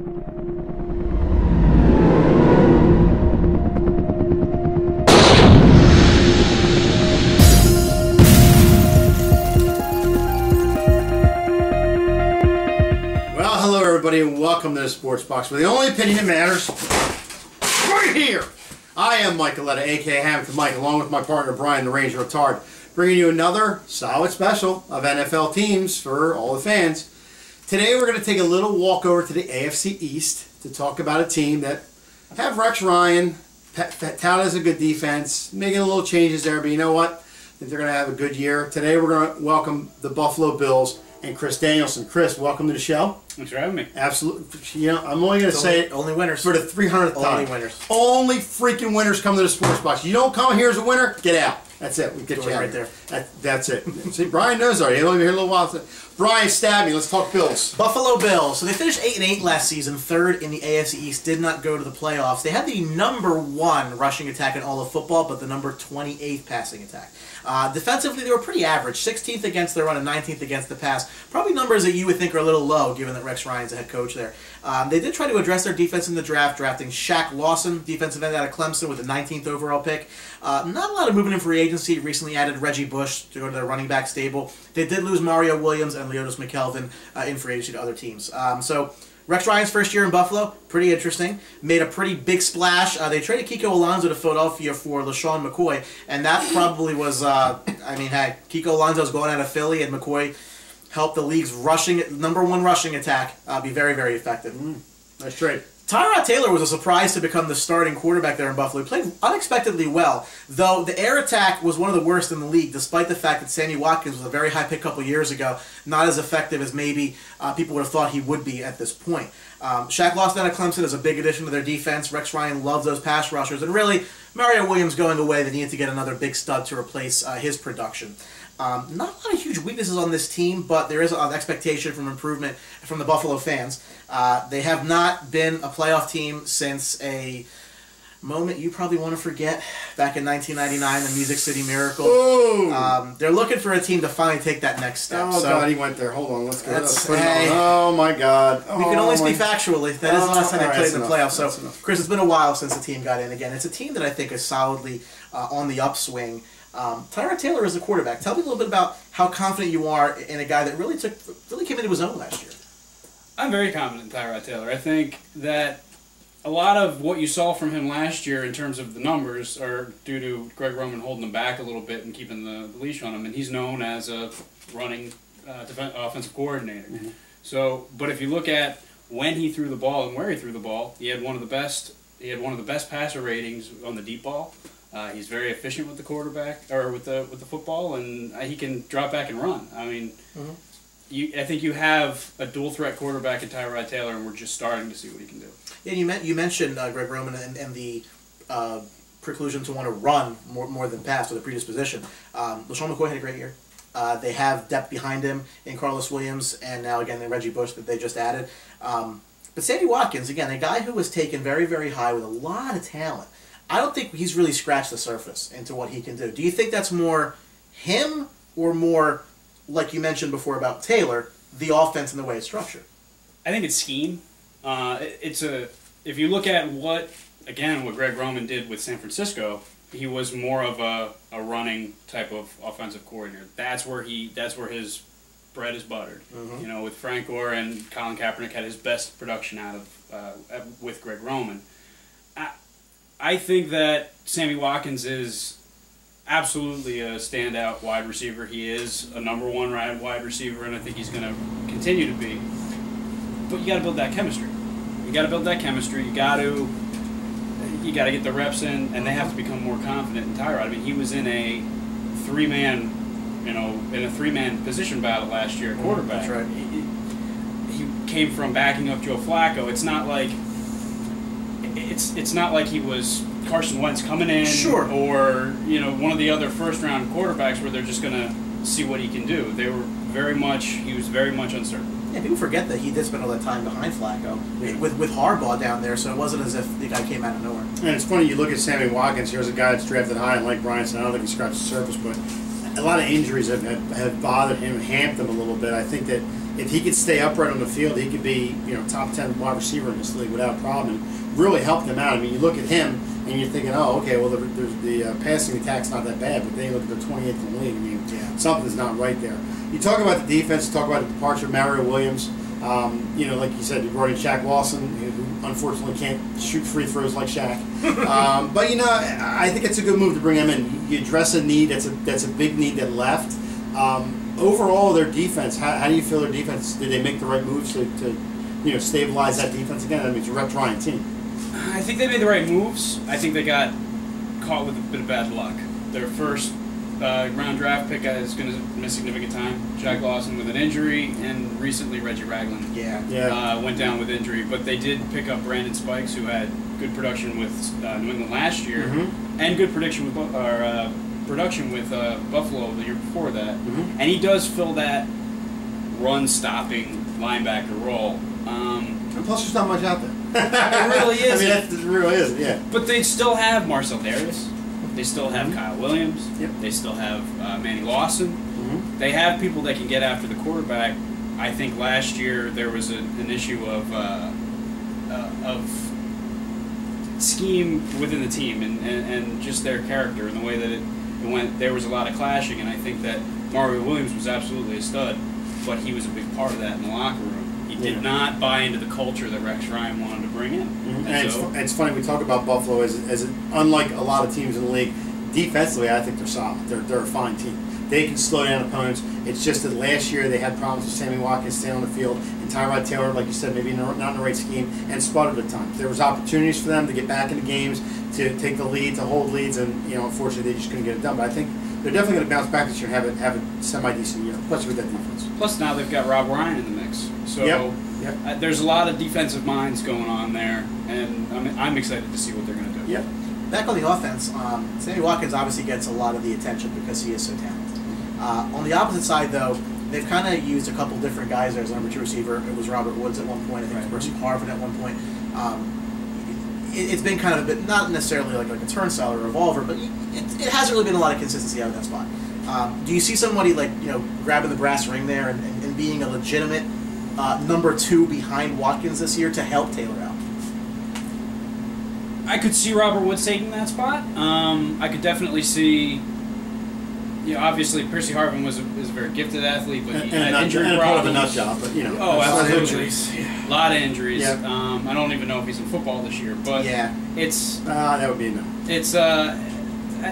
Hello everybody and welcome to the Sports Box, where the only opinion that matters right here. I am Mike Aletta, aka Hamilton Mike, along with my partner Brian the Ranger Retard, bringing you another solid special of NFL teams for all the fans. Today we're going to take a little walk over to the AFC East to talk about a team that have Rex Ryan, touted as a good defense, making a little changes there, but you know what? I think they're going to have a good year. Today we're going to welcome the Buffalo Bills and Chris Danielson. Chris, welcome to the show. Thanks for having me. Absolutely. You know, I'm only going to say it only winners for the 300th time. Only winners. Only freaking winners come to the Sports Box. You don't come here as a winner, get out. That's it. We get you out right there. That's it. See, Brian knows already. He's only been here a little while. Brian, stab me. Let's talk Bills. Buffalo Bills. So they finished 8-8 last season, third in the AFC East. Did not go to the playoffs. They had the #1 rushing attack in all of football, but the number 28th passing attack. Defensively, they were pretty average. 16th against the run and 19th against the pass. Probably numbers that you would think are a little low, given that Rex Ryan's the head coach there. They did try to address their defense in the draft, drafting Shaq Lawson, defensive end out of Clemson, with the 19th overall pick. Not a lot of movement in free agency. Recently added Reggie Bush to go to their running back stable. They did lose Mario Williams and Leotis McKelvin in free agency to other teams. So Rex Ryan's first year in Buffalo, pretty interesting. Made a pretty big splash. They traded Kiko Alonso to Philadelphia for LaShawn McCoy, and that probably was, I mean, hey, Kiko Alonso's going out of Philly, and McCoy helped the league's #1 rushing attack be very, very effective. Nice trade. Tyrod Taylor was a surprise to become the starting quarterback there in Buffalo. He played unexpectedly well, though the air attack was one of the worst in the league, despite the fact that Sammy Watkins was a very high pick a couple years ago, not as effective as maybe people would have thought he would be at this point. Shaq Lawson out of Clemson is a big addition to their defense. Rex Ryan loves those pass rushers, and really, Mario Williams going away, they needed to get another big stud to replace his production. Not a lot of huge weaknesses on this team, but there is an expectation from improvement from the Buffalo fans. They have not been a playoff team since a moment you probably want to forget, back in 1999, the Music City Miracle. They're looking for a team to finally take that next step. Oh, God, he went there. Hold on, let's go. Hey, oh, my God. We can only speak factually. That is the last time they played in the playoffs. So, Chris, it's been a while since the team got in again. It's a team that I think is solidly on the upswing. Tyrod Taylor is the quarterback. Tell me a little bit about how confident you are in a guy that really came into his own last year. I'm very confident in Tyrod Taylor. I think that a lot of what you saw from him last year in terms of the numbers are due to Greg Roman holding him back a little bit and keeping the leash on him, and he's known as a running offensive coordinator. So, but if you look at when he threw the ball and where he threw the ball, he had one of the best passer ratings on the deep ball. He's very efficient with the quarterback or with the football, and he can drop back and run. I mean, I think you have a dual threat quarterback in Tyrod Taylor, and we're just starting to see what he can do. Yeah, you mentioned Greg Roman and the preclusion to want to run more than pass, or the predisposition. LaShawn McCoy had a great year. They have depth behind him in Carlos Williams, and now again in Reggie Bush that they just added. But Sammy Watkins, again, a guy who was taken very, very high with a lot of talent. I don't think he's really scratched the surface into what he can do. Do you think that's more him or more, like you mentioned before about Taylor, the offense and the way it's structured? I think it's scheme. If you look at what Greg Roman did with San Francisco, he was more of a running type of offensive coordinator. That's where his bread is buttered. You know, with Frank Gore and Colin Kaepernick had his best production out of with Greg Roman. I think that Sammy Watkins is absolutely a standout wide receiver. He is a #1 wide receiver, and I think he's going to continue to be. But you got to build that chemistry. You got to build that chemistry. You got to get the reps in, and they have to become more confident in Tyrod. I mean, he was in a three-man position battle last year at quarterback. That's right. He came from backing up Joe Flacco. It's not like he was Carson Wentz coming in, or one of the other first-round quarterbacks where they're just going to see what he can do. He was very much uncertain. Yeah, people forget that he did spend all that time behind Flacco with Harbaugh down there, so it wasn't as if the guy came out of nowhere. And it's funny, you look at Sammy Watkins, here's a guy that's drafted high, and like Brian said, I don't think he scratched the surface, but a lot of injuries have bothered him, hamped him a little bit. I think that if he could stay upright on the field, he could be, you know, top 10 wide receiver in this league without a problem. And really help them out. I mean, you look at him and you're thinking, oh, okay, well, the passing attack's not that bad, but then you look at the 28th in the league. I mean, something's not right there. You talk about the defense, talk about the departure of Mario Williams. You know, like you said, you brought in Shaq Lawson, who unfortunately can't shoot free throws like Shaq. But you know, I think it's a good move to bring him in. You address a need that's a big need that left. Overall, their defense. How do you feel their defense? Did they make the right moves to you know, stabilize that defense again? I mean, it's a rep-trying team. I think they made the right moves. I think they got caught with a bit of bad luck. Their first round draft pick is going to miss significant time. Jack Lawson with an injury, and recently Reggie Ragland went down with injury. But they did pick up Brandon Spikes, who had good production with New England last year, and good production with Buffalo the year before that. And he does fill that run-stopping linebacker role. And plus, there's not much out there. It really is. I mean, it really is, yeah. But they still have Marcel Harris. They still have Kyle Williams. Yep. They still have Manny Lawson. They have people that can get after the quarterback. I think last year there was an issue of scheme within the team and just their character and the way that it went. There was a lot of clashing, and I think that Mario Williams was absolutely a stud, but he was a big part of that in the locker room. He did not buy into the culture that Rex Ryan wanted to bring in. And it's funny, we talk about Buffalo as unlike a lot of teams in the league, defensively I think they're solid. They're a fine team. They can slow down opponents. It's just that last year they had problems with Sammy Watkins staying on the field, and Tyrod Taylor, like you said, maybe not in the right scheme, and sputtered at times. There was opportunities for them to get back into games, to take the lead, to hold leads, and you know, unfortunately they just couldn't get it done. But I think they're definitely going to bounce back this year and have a semi-decent year, especially with that defense. Plus now they've got Rob Ryan in the mix. So there's a lot of defensive minds going on there, and I'm excited to see what they're going to do. Yep. Back on the offense, Sammy Watkins obviously gets a lot of the attention because he is so talented. On the opposite side, though, they've kind of used a couple different guys there as number 2 receiver. It was Robert Woods at one point. I think it was Percy Harvin at one point. It's been kind of a bit, not necessarily like a turnstile or a revolver, but it hasn't really been a lot of consistency out of that spot. Do you see somebody like, you know, grabbing the brass ring there and being a legitimate number 2 behind Watkins this year to help Taylor out? I could see Robert Woods taking that spot. I could definitely see. You know, obviously, Percy Harvin is a very gifted athlete, but he had injury problems. Part of a nut job, but you know. Oh, absolutely. A lot of injuries. Yeah. I don't even know if he's in football this year, but it's. That would be a no. It's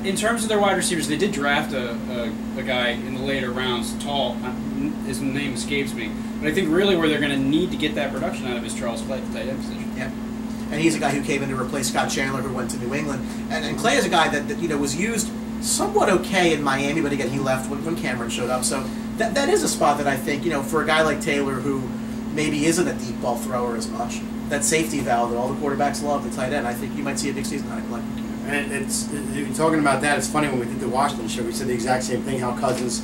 in terms of their wide receivers, they did draft a guy in the later rounds, tall. His name escapes me, but I think really where they're going to need to get that production out of is Charles Clay, the tight end position. Yeah. And he's a guy who came in to replace Scott Chandler, who went to New England. And Clay is a guy that you know was used somewhat okay in Miami, but again he left when Cameron showed up. So that is a spot that I think, you know, for a guy like Taylor who maybe isn't a deep ball thrower as much, that safety valve that all the quarterbacks love, the tight end, I think you might see a big season out of Clay. And talking about that, it's funny when we did the Washington show, we said the exact same thing, how Cousins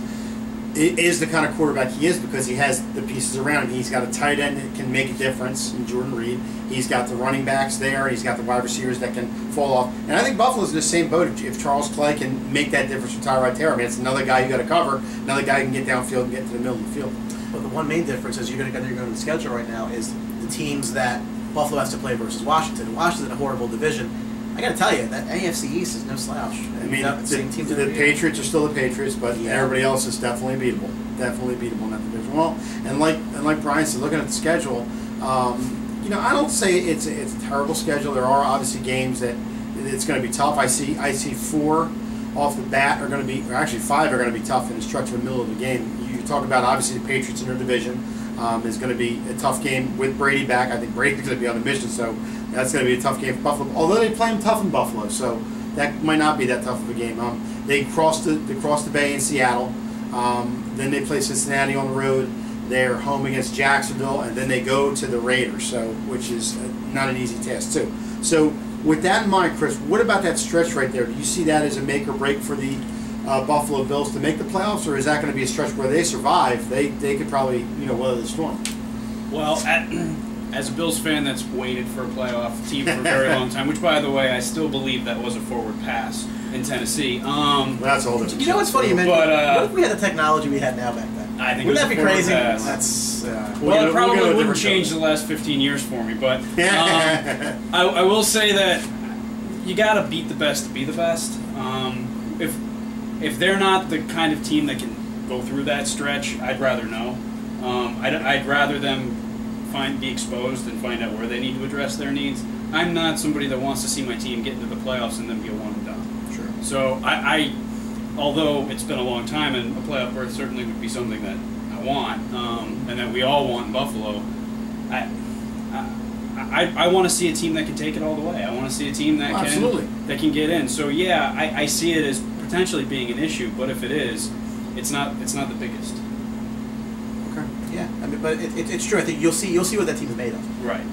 is the kind of quarterback he is because he has the pieces around him. He's got a tight end that can make a difference in Jordan Reed. He's got the running backs there. He's got the wide receivers that can fall off. And I think Buffalo's in the same boat. If Charles Clay can make that difference for Tyrod Taylor, I mean, it's another guy you got to cover, another guy who can get downfield and get to the middle of the field. But the one main difference is you're going to go to the schedule right now is the teams that Buffalo has to play versus Washington. And Washington's a horrible division. I got to tell you, that AFC East is no slouch. I mean, the Patriots are still the Patriots, but everybody else is definitely beatable. Definitely beatable in that division. Well, and like Brian said, looking at the schedule, you know, I don't say it's a terrible schedule. There are obviously games that it's going to be tough. I see 4 off the bat are going to be, or actually 5 are going to be tough in the stretch of the middle of the game. You talk about obviously the Patriots in their division. Is going to be a tough game with Brady back. I think Brady's going to be on the mission, so that's going to be a tough game for Buffalo. Although they play him tough in Buffalo, so that might not be that tough of a game. They cross the Bay in Seattle. Then they play Cincinnati on the road. They're home against Jacksonville, and then they go to the Raiders, so which is not an easy task too. So with that in mind, Chris, what about that stretch right there? Do you see that as a make or break for the Buffalo Bills to make the playoffs, or is that going to be a stretch where they survive? They could probably, you know, weather the storm. Well, as a Bills fan that's waited for a playoff team for a very long time, which by the way I still believe that was a forward pass in Tennessee. That's all. You know what's funny you mentioned? What if we had the technology we had now back then? I think Wouldn't that it be was a crazy? forward pass. That's Well, it probably we'll get a wouldn't different change show. the last 15 years for me, but I will say that you got to beat the best to be the best. If they're not the kind of team that can go through that stretch, I'd rather know. I'd rather them be exposed and find out where they need to address their needs. I'm not somebody that wants to see my team get into the playoffs and then be a one and done. Sure. So although it's been a long time, and a playoff berth certainly would be something that I want, and that we all want in Buffalo, I want to see a team that can take it all the way. I want to see a team that can get in. So yeah, I see it as potentially being an issue, but if it is, it's not the biggest. Okay. Yeah, I mean, but it's true. I think you'll see what that team is made of. Right.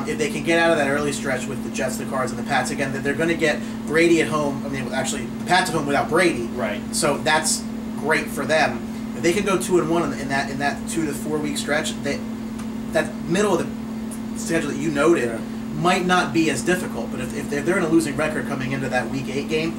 If they can get out of that early stretch with the Jets, the Cards, and the Pats again, that they're going to get Brady at home. I mean, actually, the Pats at home without Brady. Right. So that's great for them. If they can go 2-1 in that 2 to 4 week stretch, that middle of the schedule that you noted might not be as difficult. But if they're in a losing record coming into that Week 8 game,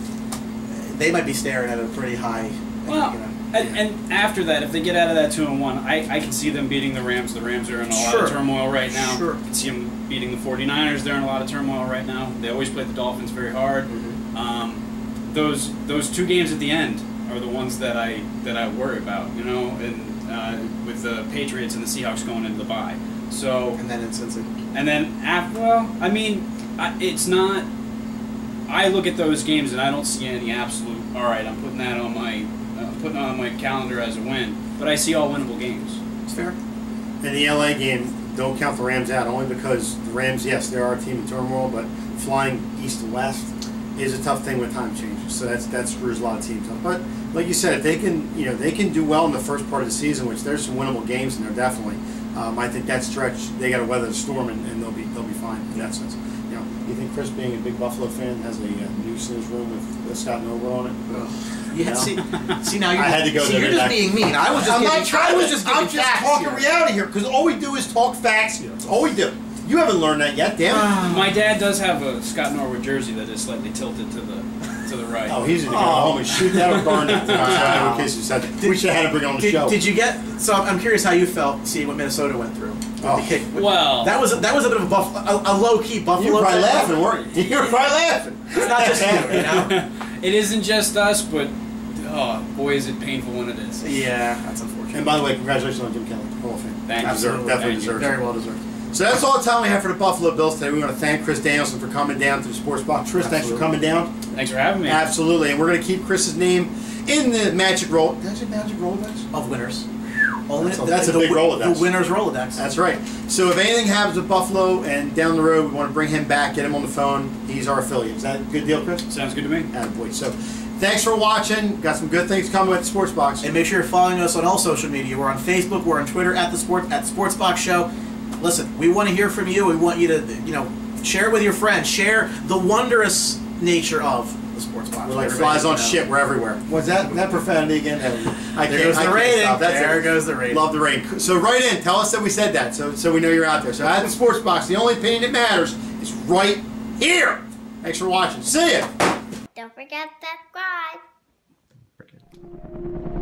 they might be staring at a pretty high. Well, and after that, if they get out of that 2-1, I can see them beating the Rams. The Rams are in a lot of turmoil right now. Sure. I can see them beating the 49ers. They're in a lot of turmoil right now. They always play the Dolphins very hard. Mm-hmm. Those 2 games at the end are the ones that I worry about, and with the Patriots and the Seahawks going into the bye. So And then in Cincinnati. And then after, well, I mean, it's not. I look at those games and I don't see any absolute. All right, I'm putting that on my calendar as a win. But I see all winnable games. It's fair. In the LA game, don't count the Rams out, only because the Rams, yes, they are a team in turmoil, but flying east to west is a tough thing with time changes. So that screws a lot of teams up. But like you said, if they can do well in the first part of the season, which there's some winnable games in there definitely. I think that stretch they got to weather the storm and they'll be fine in that sense. You think Chris, being a big Buffalo fan, has a noose in his room with Scott Noble on it? Yeah, see now you're I had to go there you're just back. being mean. I'm just I'm just talking here. reality here because all we do is talk facts here. That's all we do. You haven't learned that yet, damn it. My dad does have a Scott Norwood jersey that is slightly tilted to the right. Oh, he's gonna go home and shoot that or burn it. In case you said that. We should have had him bring on the show. Did you get? So I'm curious how you felt seeing what Minnesota went through. Oh. The kick. Well, that was a bit of a low key Buffalo. You were probably thing. laughing, weren't you? You were probably laughing. It's not just you, you know. It isn't just us, but boy, is it painful when it is. Yeah, that's unfortunate. And by the way, congratulations on Jim Kelly, Hall of Fame. Thank you. Absolutely. Definitely deserves it. Very well deserved. So that's all the time we have for the Buffalo Bills today. We want to thank Chris Danielson for coming down to the Sports Box. Chris, thanks for coming down. Thanks for having me. Absolutely. And we're going to keep Chris's name in the Magic Roll. Did I say Magic Rolodex? Of winners. Only That's a big Rolodex. The winners Rolodex. That's right. So if anything happens with Buffalo and down the road, we want to bring him back, get him on the phone. He's our affiliate. Is that a good deal, Chris? Sounds good to me. Attaboy. So thanks for watching. Got some good things coming with the Sports Box. And make sure you're following us on all social media. We're on Facebook. We're on Twitter at Sports Box Show. Listen, we want to hear from you. We want you to, share it with your friends. Share the wondrous nature of the Sports Box. We're like flies on shit. We're everywhere. Was that profanity again? There goes the rating. There goes the rating. Love the rating. So write in. Tell us that we said that so we know you're out there. So at the Sports Box, the only opinion that matters is right here. Thanks for watching. See ya. Don't forget to subscribe.